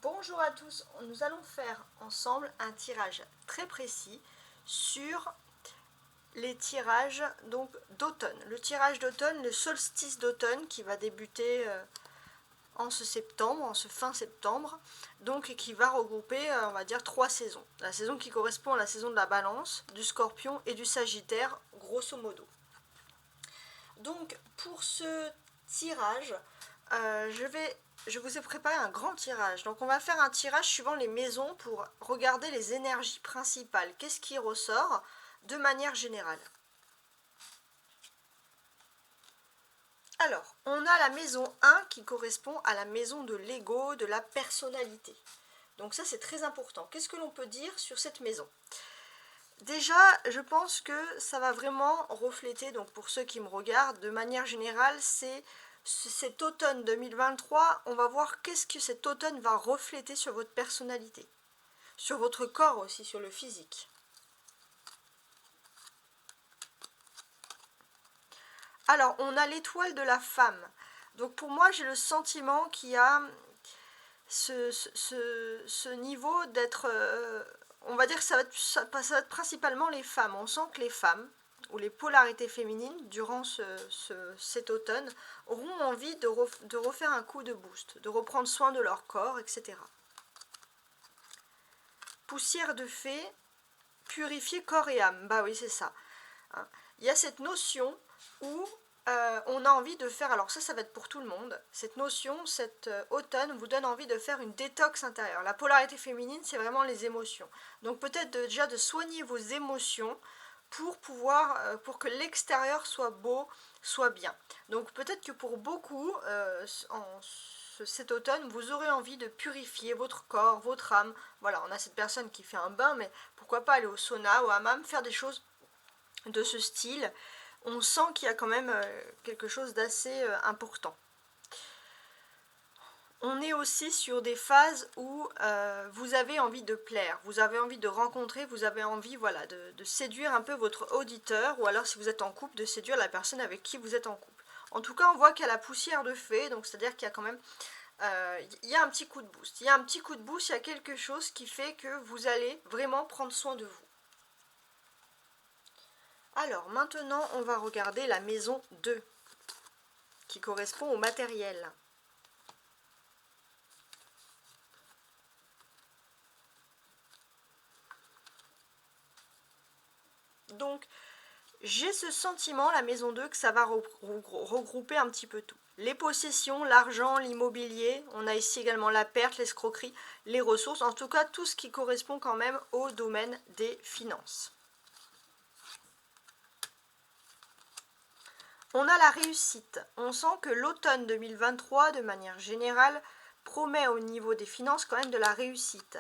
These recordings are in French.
Bonjour à tous, nous allons faire ensemble un tirage très précis sur les tirages donc d'automne. Le tirage d'automne, le solstice d'automne qui va débuter en ce fin septembre, donc qui va regrouper on va dire 3 saisons. La saison qui correspond à la saison de la Balance, du Scorpion et du Sagittaire, grosso modo. Donc pour ce tirage, je vous ai préparé un grand tirage. Donc on va faire un tirage suivant les maisons pour regarder les énergies principales. Qu'est-ce qui ressort de manière générale? Alors, on a la maison 1 qui correspond à la maison de l'ego, de la personnalité. Donc ça c'est très important. Qu'est-ce que l'on peut dire sur cette maison? Déjà, je pense que ça va vraiment refléter, donc pour ceux qui me regardent, de manière générale, c'est cet automne 2023, on va voir qu'est-ce que cet automne va refléter sur votre personnalité, sur votre corps aussi, sur le physique. Alors, on a l'étoile de la femme. Donc pour moi, j'ai le sentiment qu'il y a ce niveau d'être... on va dire que ça va être principalement les femmes. On sent que les femmes, ou les polarités féminines, durant cet automne, auront envie de refaire un coup de boost, de reprendre soin de leur corps, etc. Poussière de fée, purifier corps et âme. Bah oui, c'est ça. Il y a cette notion où on a envie de faire, alors ça va être pour tout le monde, cette notion, cet automne vous donne envie de faire une détox intérieure. La polarité féminine, c'est vraiment les émotions. Donc peut-être déjà de soigner vos émotions pour pouvoir, pour que l'extérieur soit beau, soit bien. Donc peut-être que pour beaucoup, cet automne, vous aurez envie de purifier votre corps, votre âme. Voilà, on a cette personne qui fait un bain, mais pourquoi pas aller au sauna, au hammam, faire des choses de ce style. On sent qu'il y a quand même quelque chose d'assez important. On est aussi sur des phases où vous avez envie de plaire, vous avez envie de rencontrer, vous avez envie voilà, de séduire un peu votre auditeur, ou alors si vous êtes en couple, de séduire la personne avec qui vous êtes en couple. En tout cas, on voit qu'il y a la poussière de fée, donc c'est-à-dire qu'il y a quand même il y a un petit coup de boost. Il y a un petit coup de boost, il y a quelque chose qui fait que vous allez vraiment prendre soin de vous. Alors maintenant, on va regarder la maison 2, qui correspond au matériel. Donc, j'ai ce sentiment, la maison 2, que ça va regrouper un petit peu tout. Les possessions, l'argent, l'immobilier, on a ici également la perte, l'escroquerie, les ressources, en tout cas tout ce qui correspond quand même au domaine des finances. On a la réussite. On sent que l'automne 2023, de manière générale, promet au niveau des finances quand même de la réussite.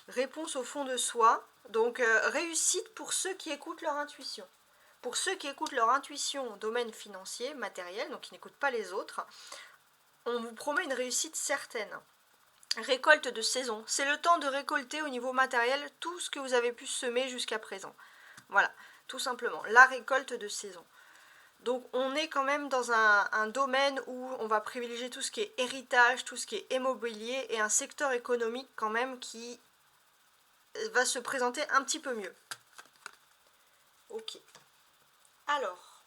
Réponse au fond de soi. Donc réussite pour ceux qui écoutent leur intuition. Pour ceux qui écoutent leur intuition au domaine financier, matériel, donc qui n'écoutent pas les autres, on vous promet une réussite certaine. Récolte de saison. C'est le temps de récolter au niveau matériel tout ce que vous avez pu semer jusqu'à présent. Voilà, tout simplement. La récolte de saison. Donc on est quand même dans un domaine où on va privilégier tout ce qui est héritage, tout ce qui est immobilier, et un secteur économique quand même qui va se présenter un petit peu mieux. Ok. Alors,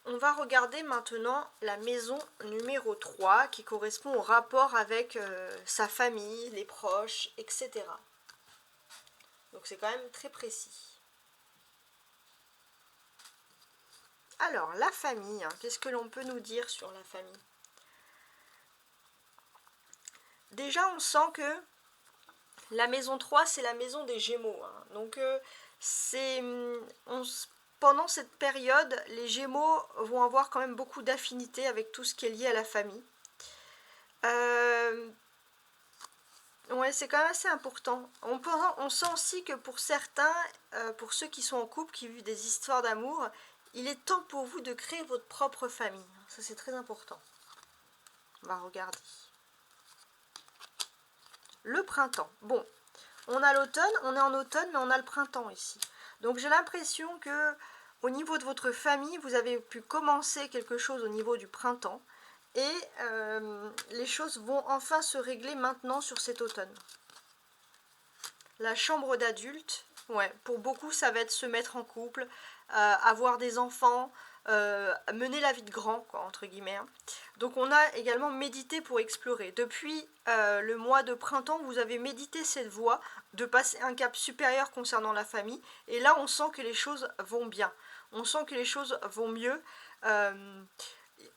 on va regarder maintenant la maison numéro 3 qui correspond au rapport avec sa famille, les proches, etc. Donc c'est quand même très précis. Alors, la famille, qu'est-ce que l'on peut nous dire sur la famille? Déjà, on sent que la maison 3, c'est la maison des Gémeaux. Donc, pendant cette période, les Gémeaux vont avoir quand même beaucoup d'affinités avec tout ce qui est lié à la famille. Ouais, c'est quand même assez important. On sent aussi que pour certains, pour ceux qui sont en couple, qui vivent des histoires d'amour, il est temps pour vous de créer votre propre famille. Ça, c'est très important. On va regarder. Le printemps. Bon, on a l'automne, on est en automne, mais on a le printemps ici. Donc j'ai l'impression que au niveau de votre famille, vous avez pu commencer quelque chose au niveau du printemps. Et les choses vont enfin se régler maintenant sur cet automne. La chambre d'adulte, ouais, pour beaucoup ça va être se mettre en couple, avoir des enfants, mener la vie de grand, quoi, entre guillemets. Donc on a également médité pour explorer. Depuis le mois de printemps, vous avez médité cette voie de passer un cap supérieur concernant la famille. Et là, on sent que les choses vont bien. On sent que les choses vont mieux.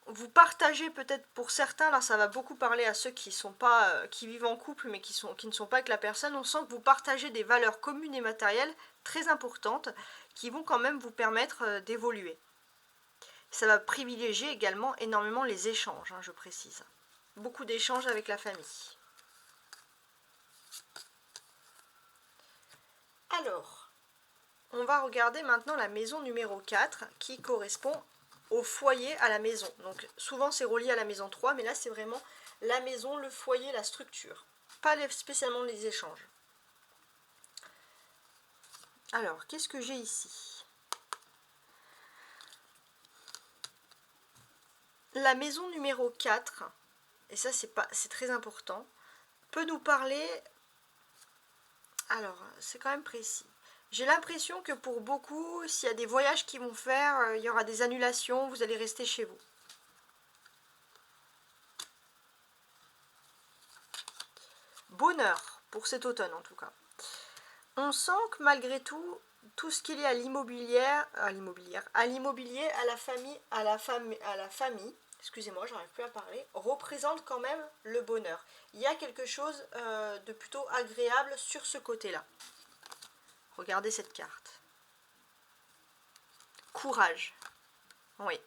Vous partagez peut-être pour certains, là ça va beaucoup parler à ceux qui sont pas, qui vivent en couple mais qui ne sont pas avec la personne, on sent que vous partagez des valeurs communes et matérielles très importantes qui vont quand même vous permettre d'évoluer. Ça va privilégier également énormément les échanges, je précise. Beaucoup d'échanges avec la famille. Alors, on va regarder maintenant la maison numéro 4 qui correspond au foyer, à la maison. Donc souvent c'est relié à la maison 3, mais là c'est vraiment la maison, le foyer, la structure. Pas spécialement les échanges. Alors, qu'est-ce que j'ai ici? La maison numéro 4, et ça c'est très important, peut nous parler... Alors, c'est quand même précis. J'ai l'impression que pour beaucoup, s'il y a des voyages qu'ils vont faire, il y aura des annulations, vous allez rester chez vous. Bonheur, pour cet automne en tout cas. On sent que malgré tout, tout ce qui est lié à l'immobilier, à la famille, excusez-moi, j'arrive plus à parler, représente quand même le bonheur. Il y a quelque chose de plutôt agréable sur ce côté-là. Regardez cette carte. Courage. Oui.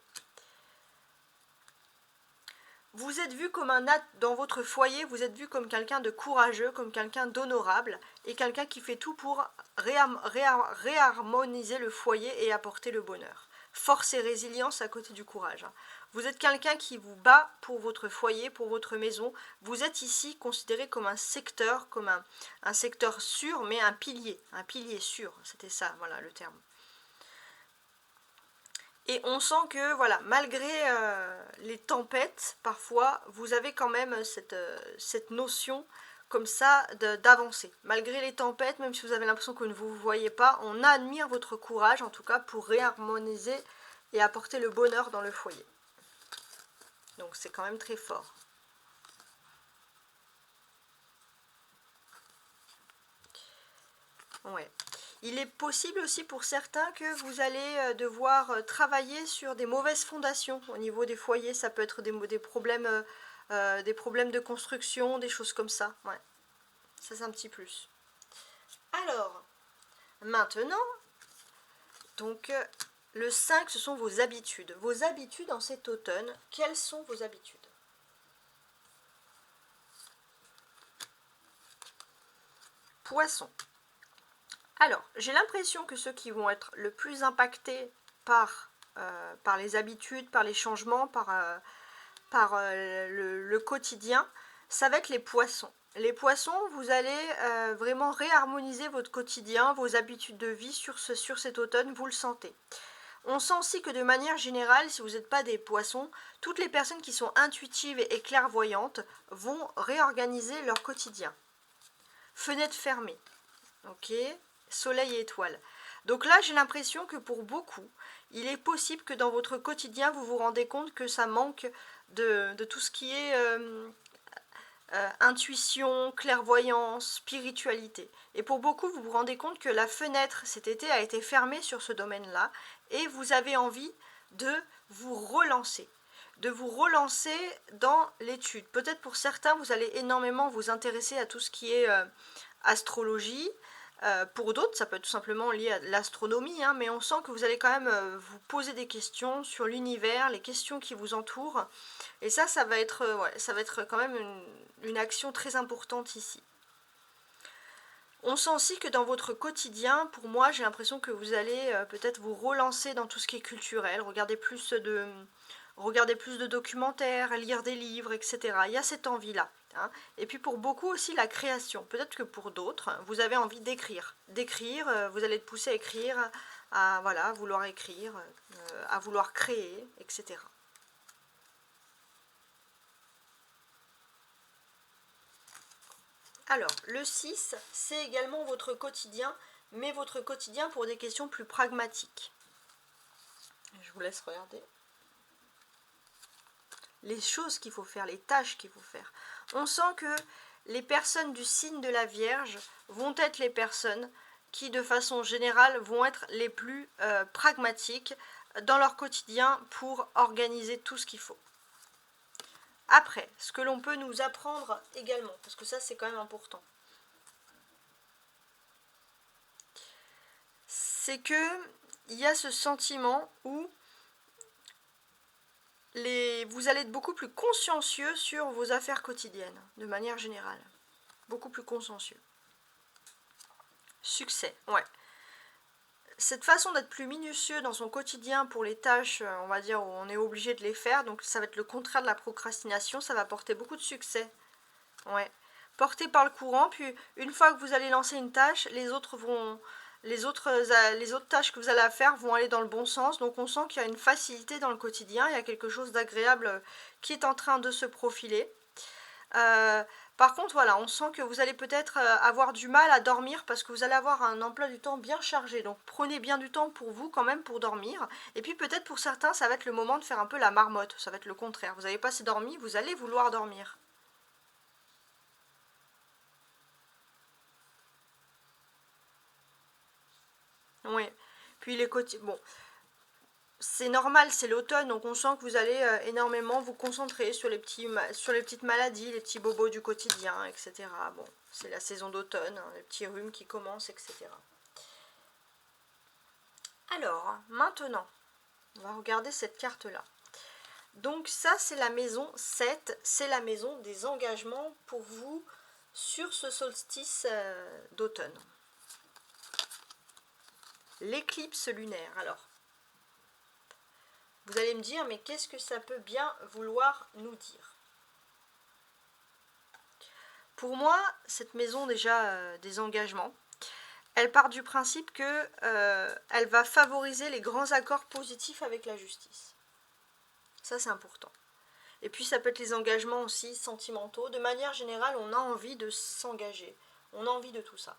Vous êtes vu comme dans votre foyer, vous êtes vu comme quelqu'un de courageux, comme quelqu'un d'honorable, et quelqu'un qui fait tout pour réharmoniser le foyer et apporter le bonheur. Force et résilience à côté du courage. Vous êtes quelqu'un qui vous bat pour votre foyer, pour votre maison. Vous êtes ici considéré comme un secteur, comme un secteur sûr, mais un pilier sûr. C'était ça, voilà le terme. Et on sent que, voilà, malgré les tempêtes, parfois, vous avez quand même cette notion comme ça d'avancer. Malgré les tempêtes, même si vous avez l'impression que vous ne vous voyez pas, on admire votre courage, en tout cas, pour réharmoniser et apporter le bonheur dans le foyer. Donc c'est quand même très fort. Ouais. Il est possible aussi pour certains que vous allez devoir travailler sur des mauvaises fondations au niveau des foyers. Ça peut être des problèmes de construction, des choses comme ça. Ouais. Ça c'est un petit plus. Alors, maintenant, donc le 5, ce sont vos habitudes. Vos habitudes en cet automne, quelles sont vos habitudes? Poisson. Alors, j'ai l'impression que ceux qui vont être le plus impactés par les habitudes, par les changements, par le quotidien, ça va être les poissons. Les poissons, vous allez vraiment réharmoniser votre quotidien, vos habitudes de vie sur cet automne, vous le sentez. On sent aussi que de manière générale, si vous n'êtes pas des poissons, toutes les personnes qui sont intuitives et clairvoyantes vont réorganiser leur quotidien. Fenêtre fermée, ok ? Soleil et étoiles. Donc là, j'ai l'impression que pour beaucoup, il est possible que dans votre quotidien, vous vous rendez compte que ça manque de tout ce qui est intuition, clairvoyance, spiritualité. Et pour beaucoup, vous vous rendez compte que la fenêtre cet été a été fermée sur ce domaine-là et vous avez envie de vous relancer. De vous relancer dans l'étude. Peut-être pour certains, vous allez énormément vous intéresser à tout ce qui est astrologie. Pour d'autres, ça peut être tout simplement lié à l'astronomie, mais on sent que vous allez quand même vous poser des questions sur l'univers, les questions qui vous entourent. Et ça va être quand même une action très importante ici. On sent aussi que dans votre quotidien, pour moi, j'ai l'impression que vous allez peut-être vous relancer dans tout ce qui est culturel, regarder plus de documentaires, lire des livres, etc. Il y a cette envie-là. Et puis pour beaucoup aussi la création. Peut-être que pour d'autres, vous avez envie d'écrire. Vous allez être poussé à écrire, à vouloir écrire, à vouloir créer, etc. Alors, le 6, c'est également votre quotidien, mais votre quotidien pour des questions plus pragmatiques. Je vous laisse regarder. Les choses qu'il faut faire, les tâches qu'il faut faire. On sent que les personnes du signe de la Vierge vont être les personnes qui, de façon générale, vont être les plus pragmatiques dans leur quotidien pour organiser tout ce qu'il faut. Après, ce que l'on peut nous apprendre également, parce que ça c'est quand même important, c'est que il y a ce sentiment où vous allez être beaucoup plus consciencieux sur vos affaires quotidiennes, de manière générale. Beaucoup plus consciencieux. Succès, ouais. Cette façon d'être plus minutieux dans son quotidien pour les tâches, on va dire, où on est obligé de les faire, donc ça va être le contraire de la procrastination, ça va porter beaucoup de succès. Ouais. Porté par le courant, puis une fois que vous allez lancer une tâche, les autres tâches que vous allez faire vont aller dans le bon sens, donc on sent qu'il y a une facilité dans le quotidien, il y a quelque chose d'agréable qui est en train de se profiler. Par contre, voilà, on sent que vous allez peut-être avoir du mal à dormir parce que vous allez avoir un emploi du temps bien chargé. Donc prenez bien du temps pour vous quand même pour dormir. Et puis peut-être pour certains, ça va être le moment de faire un peu la marmotte. Ça va être le contraire. Vous n'avez pas assez dormi, vous allez vouloir dormir. Oui. Puis les quotidiens... Bon, c'est normal, c'est l'automne, donc on sent que vous allez énormément vous concentrer sur les petites maladies, les petits bobos du quotidien, etc. Bon, c'est la saison d'automne, hein, les petits rhumes qui commencent, etc. Alors, maintenant, on va regarder cette carte-là. Donc ça, c'est la maison 7, c'est la maison des engagements pour vous sur ce solstice d'automne. L'éclipse lunaire, alors. Vous allez me dire, mais qu'est-ce que ça peut bien vouloir nous dire? Pour moi, cette maison déjà des engagements, elle part du principe que elle va favoriser les grands accords positifs avec la justice. Ça, c'est important. Et puis, ça peut être les engagements aussi sentimentaux. De manière générale, on a envie de s'engager. On a envie de tout ça.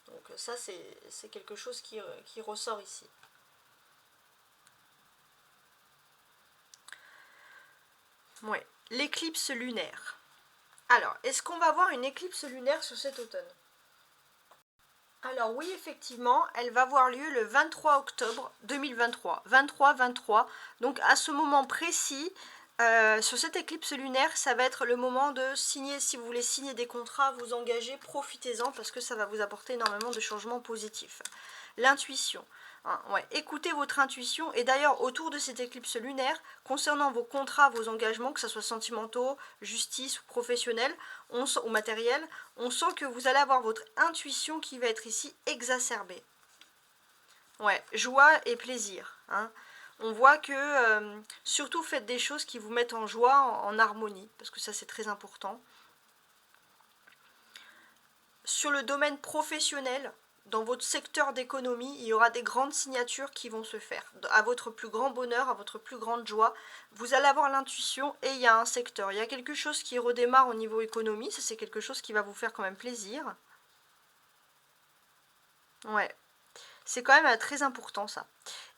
Donc ça, c'est quelque chose qui ressort ici. Ouais, l'éclipse lunaire. Alors, est-ce qu'on va avoir une éclipse lunaire sur cet automne? Alors oui, effectivement, elle va avoir lieu le 23 octobre 2023. 23-23. Donc à ce moment précis, sur cette éclipse lunaire, ça va être le moment de signer, si vous voulez signer des contrats, vous engager, profitez-en parce que ça va vous apporter énormément de changements positifs. L'intuition. Hein, ouais. Écoutez votre intuition et d'ailleurs autour de cette éclipse lunaire, concernant vos contrats, vos engagements, que ce soit sentimentaux, justice ou professionnels ou matériels, on sent que vous allez avoir votre intuition qui va être ici exacerbée. Ouais, joie et plaisir. Hein. On voit que surtout faites des choses qui vous mettent en joie, en harmonie, parce que ça c'est très important. Sur le domaine professionnel, dans votre secteur d'économie, il y aura des grandes signatures qui vont se faire. À votre plus grand bonheur, à votre plus grande joie, vous allez avoir l'intuition et il y a un secteur. Il y a quelque chose qui redémarre au niveau économie, ça c'est quelque chose qui va vous faire quand même plaisir. Ouais, c'est quand même très important ça.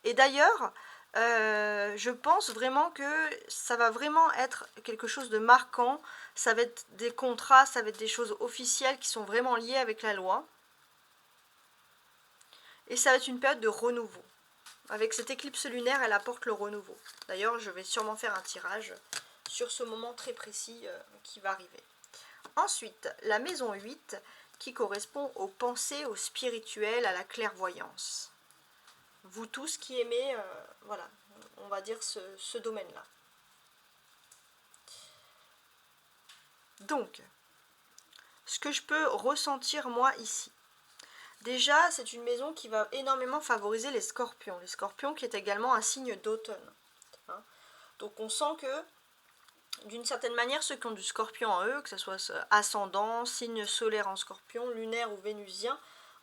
Et d'ailleurs, je pense vraiment que ça va vraiment être quelque chose de marquant. Ça va être des contrats, ça va être des choses officielles qui sont vraiment liées avec la loi. Et ça va être une période de renouveau. Avec cette éclipse lunaire, elle apporte le renouveau. D'ailleurs, je vais sûrement faire un tirage sur ce moment très précis qui va arriver. Ensuite, la maison 8 qui correspond aux pensées, au spirituel, à la clairvoyance. Vous tous qui aimez, voilà, on va dire ce domaine-là. Donc, ce que je peux ressentir moi ici. Déjà, c'est une maison qui va énormément favoriser les scorpions. Les scorpions qui est également un signe d'automne. Hein. Donc on sent que, d'une certaine manière, ceux qui ont du scorpion en eux, que ce soit ascendant, signe solaire en scorpion, lunaire ou vénusien,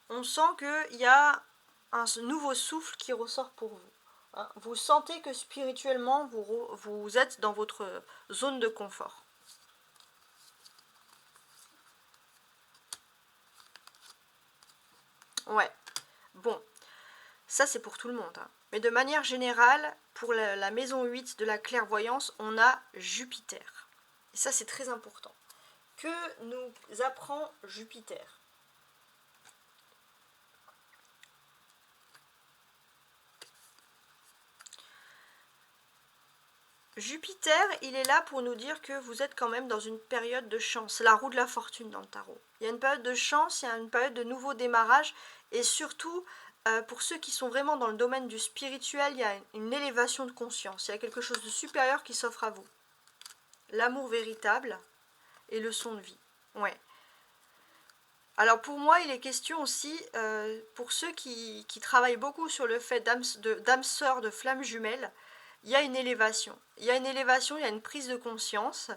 on sent qu'il y a un nouveau souffle qui ressort pour vous. Hein. Vous sentez que spirituellement, vous êtes dans votre zone de confort. Ouais, bon, ça c'est pour tout le monde, hein. Mais de manière générale, pour la maison 8 de la clairvoyance, on a Jupiter. Et ça c'est très important. Que nous apprend Jupiter? Jupiter, il est là pour nous dire que vous êtes quand même dans une période de chance. C'est la roue de la fortune dans le tarot. Il y a une période de chance, il y a une période de nouveau démarrage, et surtout, pour ceux qui sont vraiment dans le domaine du spirituel, il y a une élévation de conscience. Il y a quelque chose de supérieur qui s'offre à vous. L'amour véritable et le son de vie. Ouais. Alors pour moi, il est question aussi, pour ceux qui travaillent beaucoup sur le fait d'âme sœur, de flamme jumelle, il y a une élévation. Il y a une élévation, il y a une prise de conscience.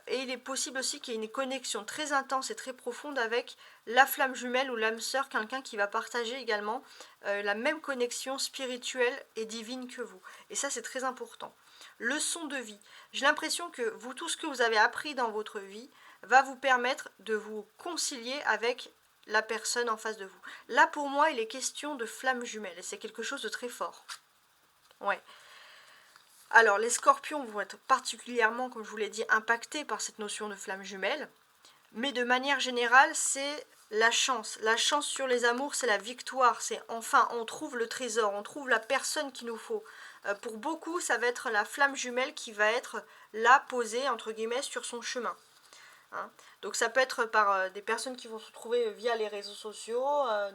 Et il est possible aussi qu'il y ait une connexion très intense et très profonde avec la flamme jumelle ou l'âme sœur, quelqu'un qui va partager également la même connexion spirituelle et divine que vous. Et ça, c'est très important. Leçon de vie. J'ai l'impression que vous, tout ce que vous avez appris dans votre vie va vous permettre de vous concilier avec la personne en face de vous. Là, pour moi, il est question de flamme jumelle et c'est quelque chose de très fort. Ouais. Alors, les scorpions vont être particulièrement, comme je vous l'ai dit, impactés par cette notion de flamme jumelle. Mais de manière générale, c'est la chance. La chance sur les amours, c'est la victoire. C'est enfin, on trouve le trésor, on trouve la personne qu'il nous faut. Pour beaucoup, ça va être la flamme jumelle qui va être là, posée, entre guillemets, sur son chemin. Hein. Donc ça peut être par des personnes qui vont se trouver via les réseaux sociaux,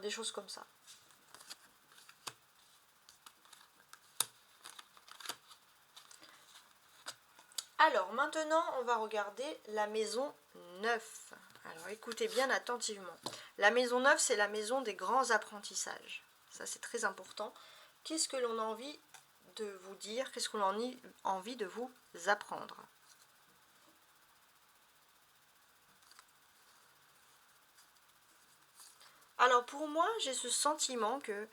des choses comme ça. Alors maintenant, on va regarder la maison 9. Alors écoutez bien attentivement. La maison 9, c'est la maison des grands apprentissages. Ça, c'est très important. Qu'est-ce que l'on a envie de vous dire? Qu'est-ce qu'on a envie de vous apprendre? Alors pour moi, j'ai ce sentiment que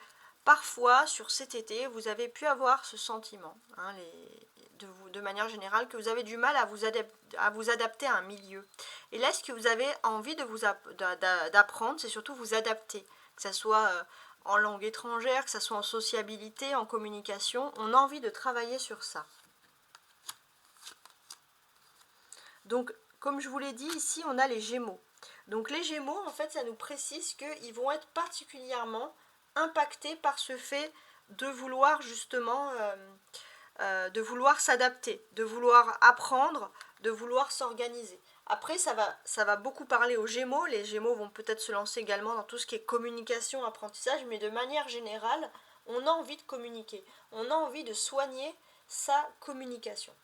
parfois, sur cet été, vous avez pu avoir ce sentiment, hein, de manière générale, que vous avez du mal à vous adapter à un milieu. Et là, ce que vous avez envie d'apprendre, c'est surtout vous adapter, que ce soit en langue étrangère, que ce soit en sociabilité, en communication. On a envie de travailler sur ça. Donc, comme je vous l'ai dit, ici, on a les Gémeaux. Donc les Gémeaux, en fait, ça nous précise qu'ils vont être particulièrement impactés par ce fait de vouloir justement, de vouloir s'adapter, de vouloir apprendre, de vouloir s'organiser. Après, ça va beaucoup parler aux Gémeaux. Les Gémeaux vont peut-être se lancer également dans tout ce qui est communication, apprentissage, mais de manière générale, on a envie de communiquer. On a envie de soigner sa communication.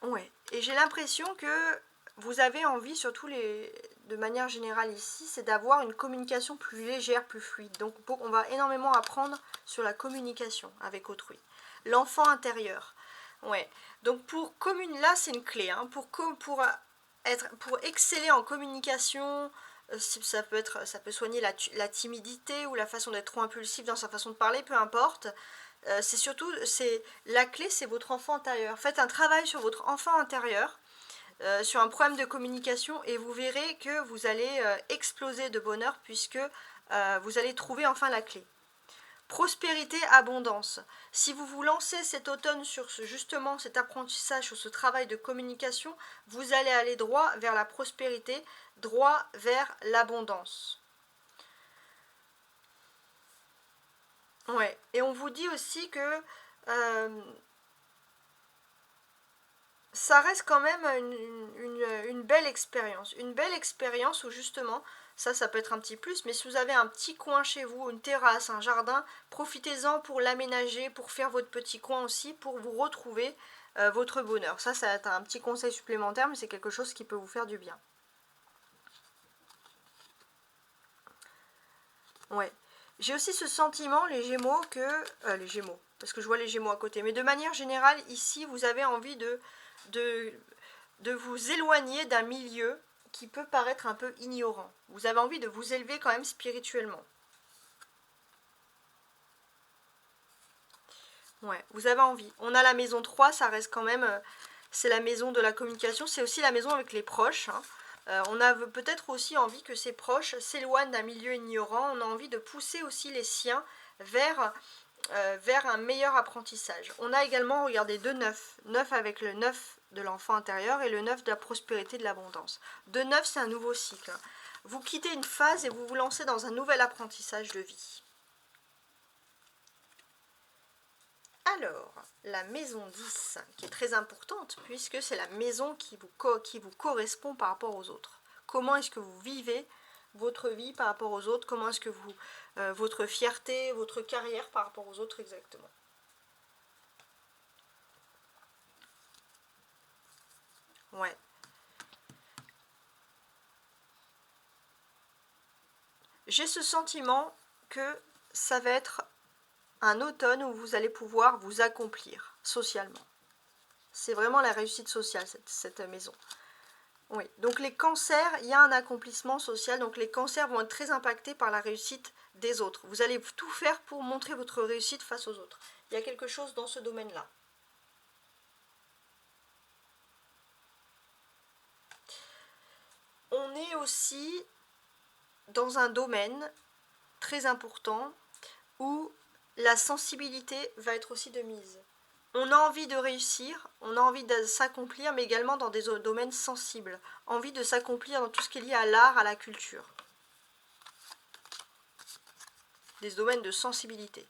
Ouais, et j'ai l'impression que vous avez envie, surtout de manière générale ici, c'est d'avoir une communication plus légère, plus fluide. Donc on va énormément apprendre sur la communication avec autrui. L'enfant intérieur. Ouais. Donc là c'est une clé, hein, pour exceller en communication, ça peut soigner la timidité ou la façon d'être trop impulsif dans sa façon de parler, peu importe. C'est surtout, la clé, c'est votre enfant intérieur. Faites un travail sur votre enfant intérieur, sur un problème de communication, et vous verrez que vous allez exploser de bonheur puisque vous allez trouver enfin la clé. Prospérité, abondance. Si vous vous lancez cet automne sur justement cet apprentissage, sur ce travail de communication, vous allez aller droit vers la prospérité, droit vers l'abondance. Ouais, et on vous dit aussi que ça reste quand même une belle expérience. Une belle expérience où justement, ça peut être un petit plus, mais si vous avez un petit coin chez vous, une terrasse, un jardin, profitez-en pour l'aménager, pour faire votre petit coin aussi, pour vous retrouver votre bonheur. Ça va être un petit conseil supplémentaire, mais c'est quelque chose qui peut vous faire du bien. Ouais. J'ai aussi ce sentiment, les Gémeaux, les Gémeaux, parce que je vois les Gémeaux à côté, mais de manière générale, ici, vous avez envie de vous éloigner d'un milieu qui peut paraître un peu ignorant. Vous avez envie de vous élever quand même spirituellement. Ouais, vous avez envie. On a la maison 3, ça reste quand même c'est la maison de la communication, c'est aussi la maison avec les proches. Hein. On a peut-être aussi envie que ces proches s'éloignent d'un milieu ignorant, on a envie de pousser aussi les siens vers, vers un meilleur apprentissage. On a également, regardez, 2 9, 9 avec le 9 de l'enfant intérieur et le 9 de la prospérité, de l'abondance. 2 9, c'est un nouveau cycle. Vous quittez une phase et vous vous lancez dans un nouvel apprentissage de vie. Alors, la maison 10, qui est très importante, puisque c'est la maison qui vous correspond par rapport aux autres. Comment est-ce que vous vivez votre vie par rapport aux autres? Comment est-ce que vous... votre fierté, votre carrière par rapport aux autres exactement? Ouais. J'ai ce sentiment que ça va être un automne où vous allez pouvoir vous accomplir socialement. C'est vraiment la réussite sociale, cette maison. Oui, donc les cancers, il y a un accomplissement social, donc les cancers vont être très impactés par la réussite des autres. Vous allez tout faire pour montrer votre réussite face aux autres. Il y a quelque chose dans ce domaine-là. On est aussi dans un domaine très important où la sensibilité va être aussi de mise. On a envie de réussir, on a envie de s'accomplir, mais également dans des domaines sensibles. Envie de s'accomplir dans tout ce qui est lié à l'art, à la culture. Des domaines de sensibilité.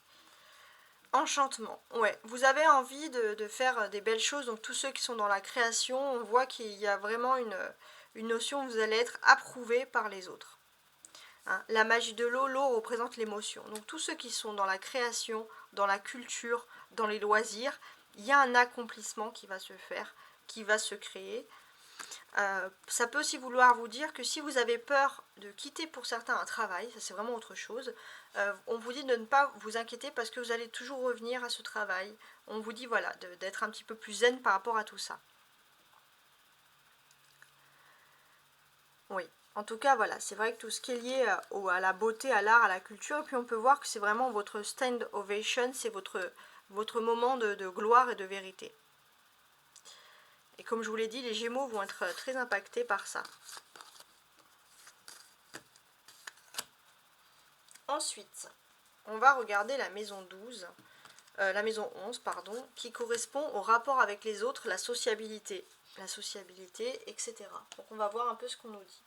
Enchantement, ouais. Vous avez envie de faire des belles choses, donc tous ceux qui sont dans la création, on voit qu'il y a vraiment une notion où vous allez être approuvé par les autres. Hein, la magie de l'eau, l'eau représente l'émotion. Donc tous ceux qui sont dans la création, dans la culture, dans les loisirs, il y a un accomplissement qui va se faire, qui va se créer. Ça peut aussi vouloir vous dire que si vous avez peur de quitter pour certains un travail, ça c'est vraiment autre chose, on vous dit de ne pas vous inquiéter parce que vous allez toujours revenir à ce travail. On vous dit voilà, d'être un petit peu plus zen par rapport à tout ça. Oui, en tout cas voilà, c'est vrai que tout ce qui est lié à la beauté, à l'art, à la culture, et puis on peut voir que c'est vraiment votre stand ovation, c'est votre moment de gloire et de vérité. Et comme je vous l'ai dit, les Gémeaux vont être très impactés par ça. Ensuite, on va regarder la maison 12, la maison 11, pardon, qui correspond au rapport avec les autres, la sociabilité, etc. Donc on va voir un peu ce qu'on nous dit.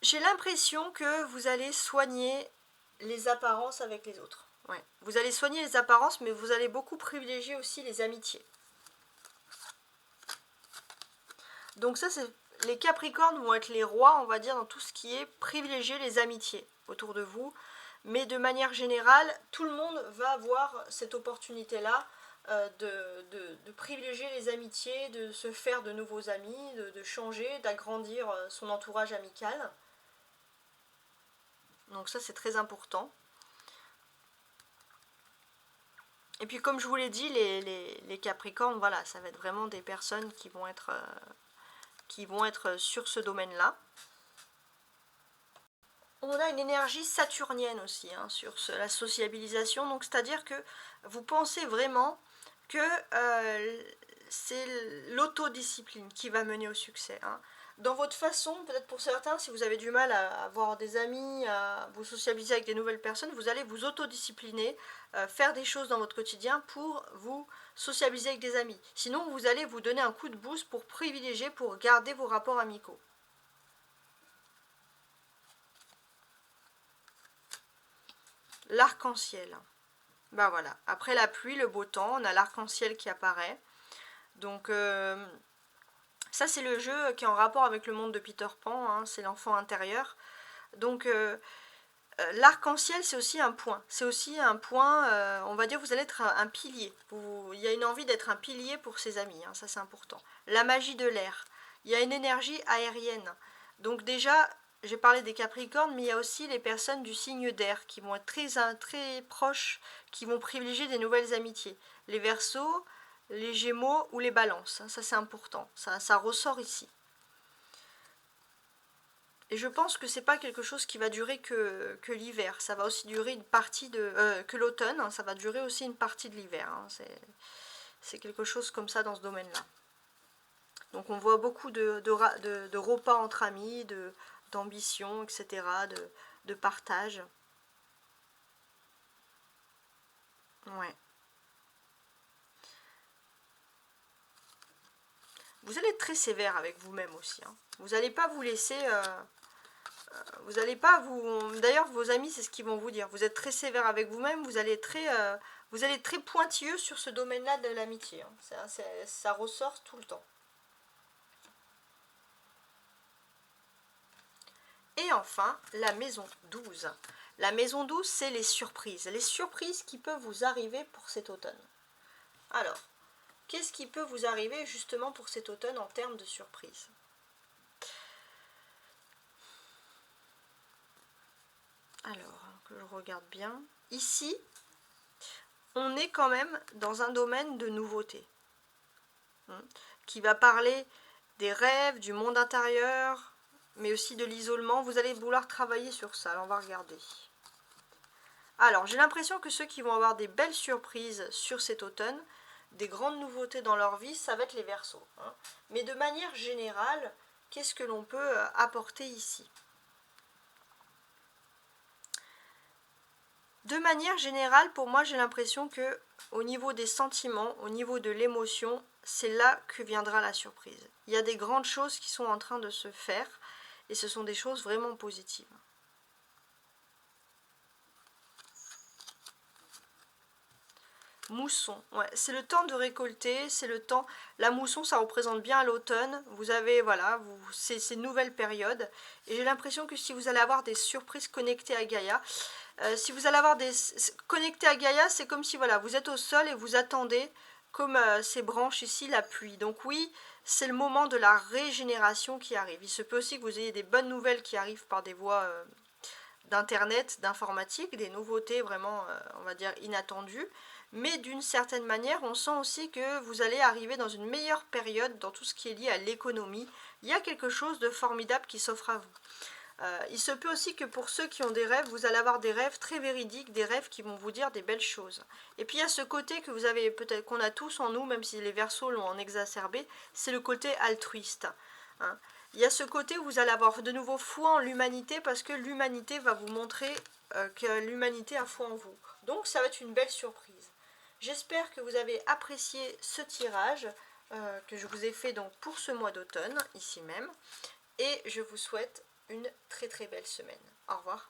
J'ai l'impression que vous allez soigner les apparences avec les autres. Ouais. Vous allez soigner les apparences, mais vous allez beaucoup privilégier aussi les amitiés. Donc ça, c'est les Capricornes vont être les rois, on va dire, dans tout ce qui est privilégier les amitiés autour de vous. Mais de manière générale, tout le monde va avoir cette opportunité-là de privilégier les amitiés, de se faire de nouveaux amis, de changer, d'agrandir son entourage amical. Donc ça, c'est très important. Et puis comme je vous l'ai dit, les Capricornes, voilà, ça va être vraiment des personnes qui vont être sur ce domaine-là. On a une énergie saturnienne aussi hein, sur la sociabilisation, donc c'est-à-dire que vous pensez vraiment que c'est l'autodiscipline qui va mener au succès. Hein. Dans votre façon, peut-être pour certains, si vous avez du mal à avoir des amis, à vous sociabiliser avec des nouvelles personnes, vous allez vous autodiscipliner, faire des choses dans votre quotidien pour vous sociabiliser avec des amis. Sinon, vous allez vous donner un coup de boost pour privilégier, pour garder vos rapports amicaux. L'arc-en-ciel. Ben voilà, après la pluie, le beau temps, on a l'arc-en-ciel qui apparaît. Donc ça c'est le jeu qui est en rapport avec le monde de Peter Pan, hein, c'est l'enfant intérieur. Donc l'arc-en-ciel c'est aussi un point. C'est aussi un point, on va dire vous allez être un pilier. Il y a une envie d'être un pilier pour ses amis, hein, ça c'est important. La magie de l'air. Il y a une énergie aérienne. Donc déjà, j'ai parlé des Capricornes, mais il y a aussi les personnes du signe d'air qui vont être très proches, qui vont privilégier des nouvelles amitiés. Les Verseaux, les Gémeaux ou les Balances, ça c'est important, ça ressort ici. Et je pense que c'est pas quelque chose qui va durer que l'hiver. Ça va aussi durer une partie de... que l'automne, hein, ça va durer aussi une partie de l'hiver. Hein. C'est quelque chose comme ça dans ce domaine-là. Donc on voit beaucoup de repas entre amis, d'ambition, etc., de partage. Ouais. Vous allez être très sévère avec vous-même aussi. Hein. Vous n'allez pas vous laisser... vous n'allez pas vous... D'ailleurs, vos amis, c'est ce qu'ils vont vous dire. Vous êtes très sévère avec vous-même, vous allez être très pointilleux sur ce domaine-là de l'amitié. Hein. Ça ressort tout le temps. Et enfin, la maison 12. La maison 12, c'est les surprises. Les surprises qui peuvent vous arriver pour cet automne. Alors, qu'est-ce qui peut vous arriver justement pour cet automne en termes de surprises? Alors, que je regarde bien. Ici, on est quand même dans un domaine de nouveauté. Qui va parler des rêves, du monde intérieur, mais aussi de l'isolement. Vous allez vouloir travailler sur ça. Alors, on va regarder. Alors, j'ai l'impression que ceux qui vont avoir des belles surprises sur cet automne, des grandes nouveautés dans leur vie, ça va être les Verseaux. Hein. Mais de manière générale, qu'est-ce que l'on peut apporter ici? De manière générale, pour moi, j'ai l'impression que au niveau des sentiments, au niveau de l'émotion, c'est là que viendra la surprise. Il y a des grandes choses qui sont en train de se faire et ce sont des choses vraiment positives. Mousson, ouais, c'est le temps de récolter, c'est le temps. La mousson, ça représente bien l'automne. Vous avez, voilà, c'est ces nouvelles périodes. Et j'ai l'impression que si vous allez avoir des surprises connectées à Gaïa, si vous allez avoir des connectées à Gaïa, c'est comme si voilà, vous êtes au sol et vous attendez, comme ces branches ici, la pluie. Donc oui, c'est le moment de la régénération qui arrive. Il se peut aussi que vous ayez des bonnes nouvelles qui arrivent par des voies d'internet, d'informatique, des nouveautés vraiment, on va dire, inattendues. Mais d'une certaine manière, on sent aussi que vous allez arriver dans une meilleure période dans tout ce qui est lié à l'économie. Il y a quelque chose de formidable qui s'offre à vous. Il se peut aussi que pour ceux qui ont des rêves, vous allez avoir des rêves très véridiques, des rêves qui vont vous dire des belles choses. Et puis il y a ce côté que vous avez peut-être qu'on a tous en nous, même si les Verseaux l'ont en exacerbé, c'est le côté altruiste. Hein. Il y a ce côté où vous allez avoir de nouveau foi en l'humanité parce que l'humanité va vous montrer que l'humanité a foi en vous. Donc ça va être une belle surprise. J'espère que vous avez apprécié ce tirage que je vous ai fait donc pour ce mois d'automne, ici même. Et je vous souhaite une très très belle semaine. Au revoir.